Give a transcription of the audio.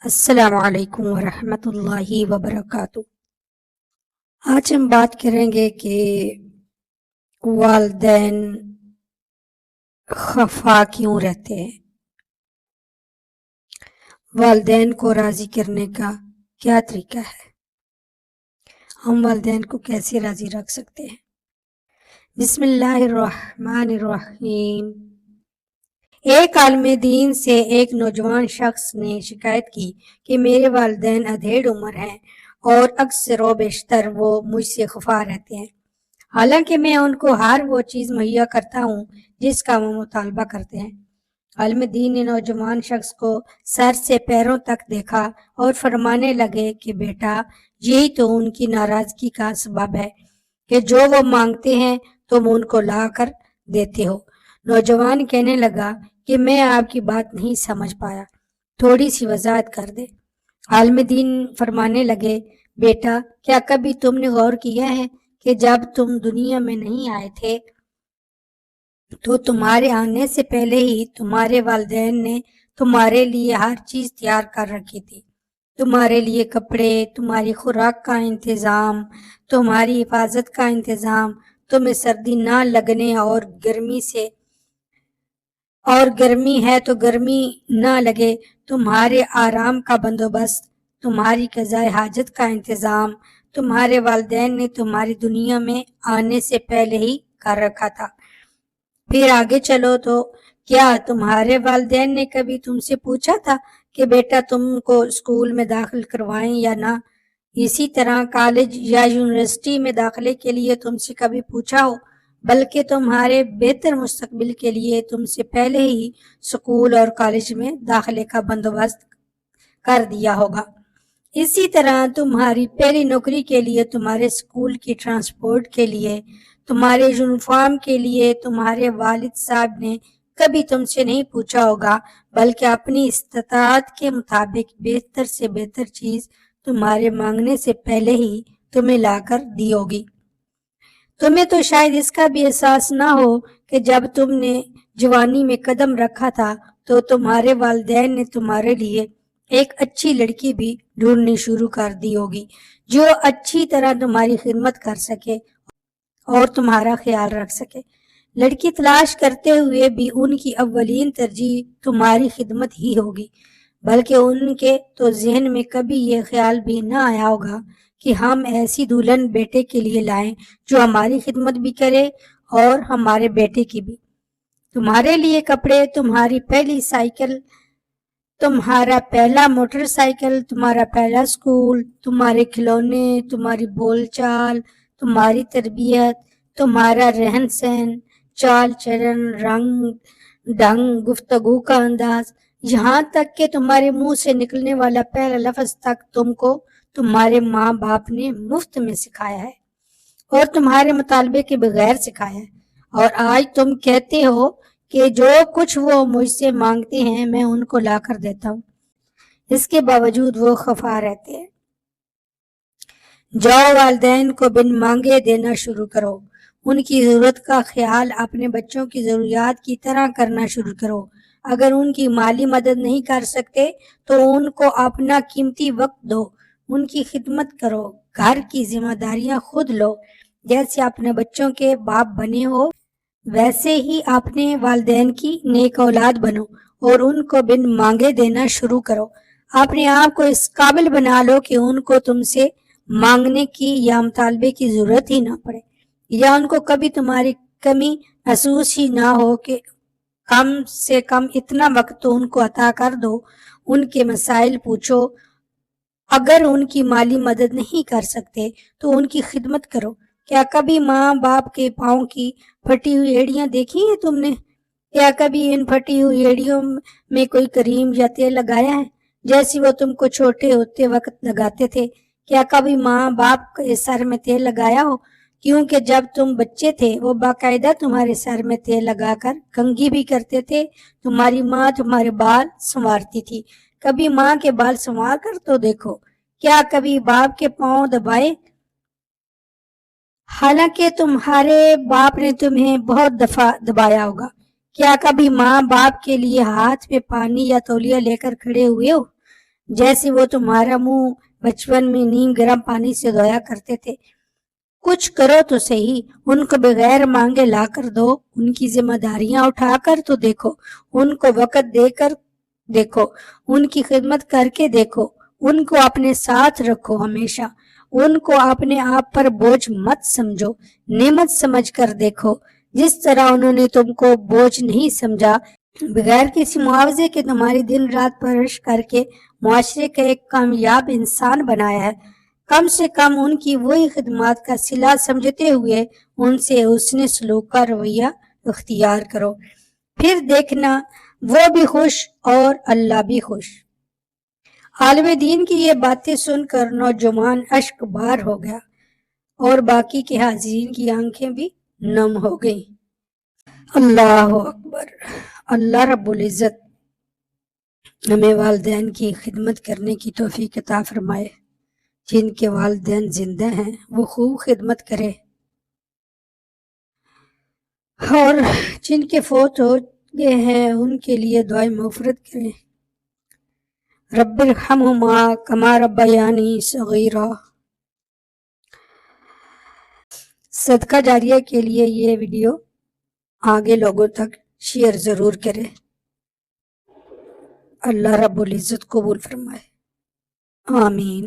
السلام علیکم ورحمۃ اللہ وبرکاتہ۔ آج ہم بات کریں گے کہ والدین خفا کیوں رہتے ہیں، والدین کو راضی کرنے کا کیا طریقہ ہے، ہم والدین کو کیسے راضی رکھ سکتے ہیں۔ بسم اللہ الرحمن الرحیم۔ ایک عالم دین سے ایک نوجوان شخص نے شکایت کی کہ میرے والدین ادھیڑ عمر ہیں اور اکثر و بیشتر وہ مجھ سے خفا رہتے ہیں، حالانکہ میں ان کو ہر وہ چیز مہیا کرتا ہوں جس کا وہ مطالبہ کرتے ہیں۔ عالم دین نے نوجوان شخص کو سر سے پیروں تک دیکھا اور فرمانے لگے کہ بیٹا، یہی تو ان کی ناراضگی کا سبب ہے کہ جو وہ مانگتے ہیں تم ان کو لا کر دیتے ہو۔ نوجوان کہنے لگا کہ میں آپ کی بات نہیں سمجھ پایا، تھوڑی سی وضاحت کر دے۔ عالم دین فرمانے لگے، بیٹا، کیا کبھی تم نے غور کیا ہے کہ جب تم دنیا میں نہیں آئے تھے تو تمہارے آنے سے پہلے ہی تمہارے والدین نے تمہارے لیے ہر چیز تیار کر رکھی تھی، تمہارے لیے کپڑے، تمہاری خوراک کا انتظام، تمہاری حفاظت کا انتظام، تمہیں سردی نہ لگنے اور گرمی ہے تو گرمی نہ لگے، تمہارے آرام کا بندوبست، تمہاری قضائے حاجت کا انتظام تمہارے والدین نے تمہاری دنیا میں آنے سے پہلے ہی کر رکھا تھا۔ پھر آگے چلو تو کیا تمہارے والدین نے کبھی تم سے پوچھا تھا کہ بیٹا تم کو اسکول میں داخل کروائیں یا نہ؟ اسی طرح کالج یا یونیورسٹی میں داخلے کے لیے تم سے کبھی پوچھا ہو؟ بلکہ تمہارے بہتر مستقبل کے لیے تم سے پہلے ہی اسکول اور کالج میں داخلے کا بندوبست کر دیا ہوگا۔ اسی طرح تمہاری پہلی نوکری کے لیے، تمہارے اسکول کی ٹرانسپورٹ کے لیے، تمہارے یونیفارم کے لیے تمہارے والد صاحب نے کبھی تم سے نہیں پوچھا ہوگا، بلکہ اپنی استطاعت کے مطابق بہتر سے بہتر چیز تمہارے مانگنے سے پہلے ہی تمہیں لا کر دی ہوگی۔ تمہیں تو شاید اس کا بھی احساس نہ ہو کہ جب تم نے جوانی میں قدم رکھا تھا تو تمہارے والدین نے تمہارے لیے ایک اچھی لڑکی بھی ڈھونڈنی شروع کر دی ہوگی جو اچھی طرح تمہاری خدمت کر سکے اور تمہارا خیال رکھ سکے۔ لڑکی تلاش کرتے ہوئے بھی ان کی اولین ترجیح تمہاری خدمت ہی ہوگی، بلکہ ان کے تو ذہن میں کبھی یہ خیال بھی نہ آیا ہوگا کہ ہم ایسی دلہن بیٹے کے لیے لائیں جو ہماری خدمت بھی کرے اور ہمارے بیٹے کی بھی۔ تمہارے لیے کپڑے، تمہاری پہلی سائیکل، تمہارا پہلا موٹر سائیکل، تمہارا پہلا اسکول، تمہارے کھلونے، تمہاری بول چال، تمہاری تربیت، تمہارا رہن سہن، چال چلن، رنگ ڈھنگ، گفتگو کا انداز، یہاں تک کہ تمہارے منہ سے نکلنے والا پہلا لفظ تک تم کو تمہارے ماں باپ نے مفت میں سکھایا ہے اور تمہارے مطالبے کے بغیر سکھایا ہے، اور آج تم کہتے ہو کہ جو کچھ وہ مجھ سے مانگتے ہیں میں ان کو لا کر دیتا ہوں، اس کے باوجود وہ خفا رہتے ہیں۔ جاؤ، والدین کو بن مانگے دینا شروع کرو، ان کی ضرورت کا خیال اپنے بچوں کی ضروریات کی طرح کرنا شروع کرو۔ اگر ان کی مالی مدد نہیں کر سکتے تو ان کو اپنا قیمتی وقت دو، ان کی خدمت کرو، گھر کی ذمہ داریاں خود لو۔ جیسے اپنے بچوں کے باپ بنے ہو ویسے ہی اپنے والدین کی نیک اولاد بنو اور ان کو بن مانگے دینا شروع کرو۔ اپنے آپ کو اس قابل بنا لو کہ ان کو تم سے مانگنے کی یا مطالبے کی ضرورت ہی نہ پڑے، یا ان کو کبھی تمہاری کمی محسوس ہی نہ ہو کہ کم سے کم اتنا وقت تو ان کو عطا کر دو، ان کے مسائل پوچھو۔ اگر ان کی مالی مدد نہیں کر سکتے تو ان کی خدمت کرو۔ کیا کبھی ماں باپ کے پاؤں کی پھٹی ہوئی ایڑیاں دیکھی ہیں تم نے؟ کیا کبھی ان پھٹی ہوئی ایڑیوں میں کوئی کریم یا تیل لگایا ہے جیسی وہ تم کو چھوٹے ہوتے وقت لگاتے تھے؟ کیا کبھی ماں باپ کے سر میں تیل لگایا ہو؟ کیونکہ جب تم بچے تھے وہ باقاعدہ تمہارے سر میں تیل لگا کر کنگھی بھی کرتے تھے۔ تمہاری ماں تمہارے بال سنوارتی تھی، کبھی ماں کے بال سنوار کر تو دیکھو۔ کیا کبھی باپ کے پاؤں دبائے حالانکہ تمہارے باپ نے تمہیں بہت دفعہ دبایا ہوگا؟ کیا کبھی ماں باپ کے لیے ہاتھ میں پانی یا تولیہ لے کر کھڑے ہوئے ہو؟ جیسے وہ تمہارا منہ بچپن میں نیم گرم پانی سے دھویا کرتے تھے۔ کچھ کرو تو صحیح، ان کو بغیر مانگے لا کر دو، ان کی ذمہ داریاں اٹھا کر تو دیکھو، ان کو وقت دے کر دیکھو، ان کی خدمت کر کے دیکھو، ان کو اپنے ساتھ رکھو ہمیشہ، ان کو اپنے آپ پر بوجھ مت سمجھو، نعمت سمجھ کر دیکھو، جس طرح انہوں نے تم کو بوجھ نہیں سمجھا، بغیر کسی معاوضے کے تمہاری دن رات پرورش کر کے معاشرے کا ایک کامیاب انسان بنایا ہے۔ کم سے کم ان کی وہی خدمات کا صلہ سمجھتے ہوئے ان سے حسن سلوک کا رویہ اختیار کرو، پھر دیکھنا وہ بھی خوش اور اللہ بھی خوش۔ عالم دین کی یہ باتیں سن کر نوجوان اشک بار ہو گیا اور باقی کے حاضرین کی آنکھیں بھی نم ہو گئیں۔ اللہ اکبر۔ اللہ رب العزت ہمیں والدین کی خدمت کرنے کی توفیق عطا فرمائے۔ جن کے والدین زندہ ہیں وہ خوب خدمت کرے، اور جن کے فوت ہو گئے ہیں ان کے لیے دعائیں مغفرت کریں۔ رب ارحمہما کما ربیانی صغیرا۔ صدقہ جاریہ کے لیے یہ ویڈیو آگے لوگوں تک شیئر ضرور کریں۔ اللہ رب العزت قبول فرمائے، آمین۔